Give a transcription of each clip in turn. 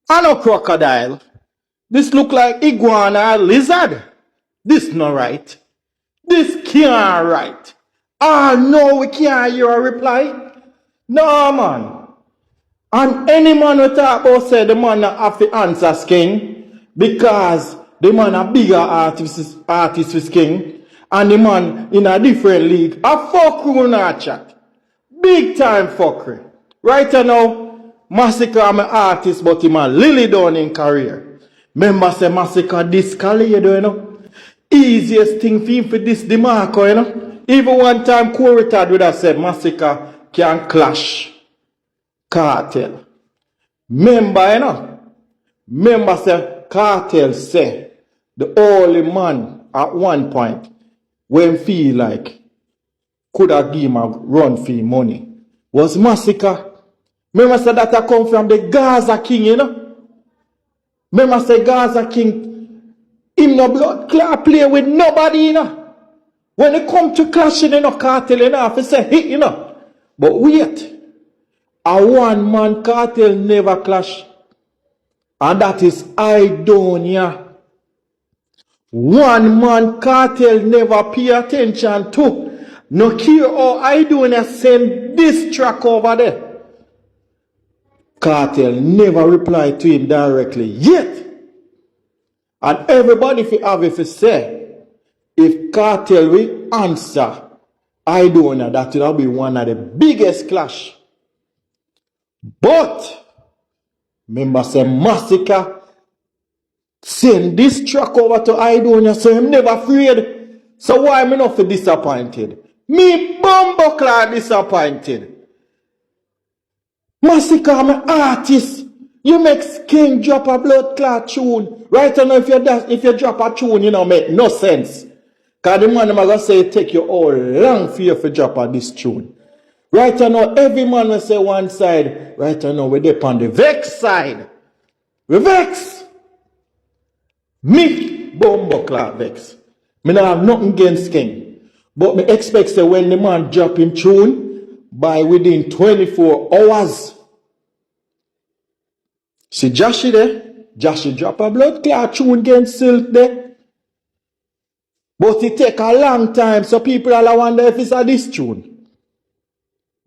I know crocodile. This look like iguana lizard. This not right. This can't right. Ah, no, we can't hear a reply. No, man. And any man who talk about say the man not have to answer Skeng because the man a bigger artist with Skeng and the man in a different league. A fuck in our chat. Big time fuckery. Right now, Masicka am an artist but him a lily down in career. Remember say Masicka this career, you know. Easiest thing for him for this DeMarco, you know. Even one time Corritad would have said Masicka can clash cartel. Remember, you know. Remember say cartel say the only man at one point when feel like could have give him a run for him money was Masicka. Remember say that I come from the Gaza King, you know. Remember say Gaza King him no blood clot play with nobody, you know. When it come to clashing, you know, cartel, you know, have to say hit, you know. But wait, a one man cartel never clash. And that is Idonia. One man cartel never pay attention to. No care how Idonia send this track over there. Cartel never reply to him directly yet. And everybody if you have if you say, if cartel will answer Idonia, that will be one of the biggest clash. But remember say Masicka send this track over to Idonia, so I'm never afraid. So why am I not disappointed? Me bumbuckler disappointed. Masicka, I'm an artist. You make Skeng drop a blood clot tune. Right now if you drop a tune, you know, make no sense. Cause the man I'm gonna say it take you all long for you to drop a this tune. Right now, every man will say one side. Right now, we're there on the vex side. We vex. Me, bumbuckler vex. Me not have nothing against Skeng. But me expect say when the man drop him tune, by within 24 hours. See Joshy there? Joshy drop a blood clot tune against Silk there. But it take a long time, so people all wonder if it's a this tune.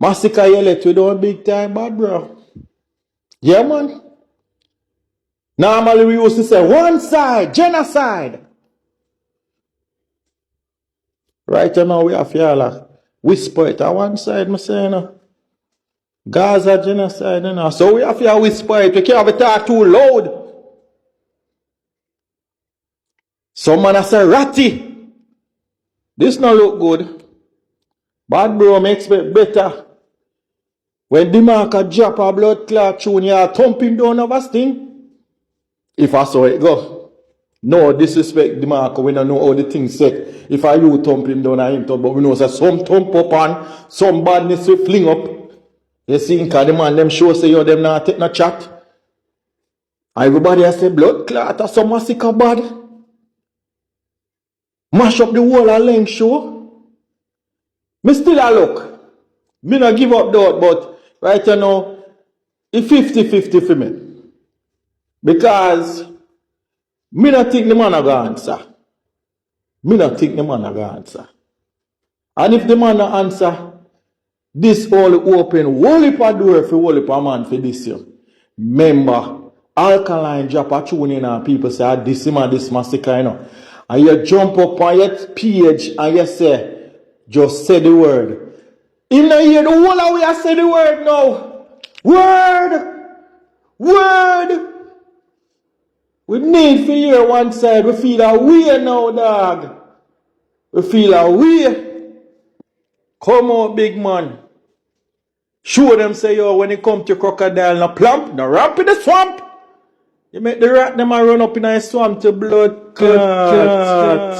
Masicka, you let you down big time, bad bro. Yeah, man. Normally we used to say one side, genocide. Right now we have to whisper it on one side, I say, you know. Gaza genocide, you know. So we have to whisper it. We can't have it talk too loud. Some man say ratty. This not look good. Bad bro, me expect better. When DeMarco drop a blood clot tune, you thump him down over Sting. If I saw it go. No disrespect DeMarco, we don't know how the thing set. If I you thump him down, I him thump, but we know that some thump up and some badness will fling up. You see, because the man them show say yo them not take no chat. Everybody has say blood clot or some Masicka bad. Mash up the whole of length show. Me still a look. Me not give up doubt, but right now, it's 50-50 for me. Because me not think the man a go answer. Me not think the man a go answer. And if the man a answer, this all open, whole heap a door for whole heap a man for this year. Remember, Alkaline drop a tune in and people say, this man, this Masicka, you know. And you jump up on your page and you say, just say the word. In the ear, the whole of we say the word now. Word! Word! We need to hear one side. We feel a way now, dog. We feel a way. Come on, big man. Show them say, yo, when it come to crocodile, no plump, no ramp in the swamp. You make the rat them run up in a swamp to blood clot.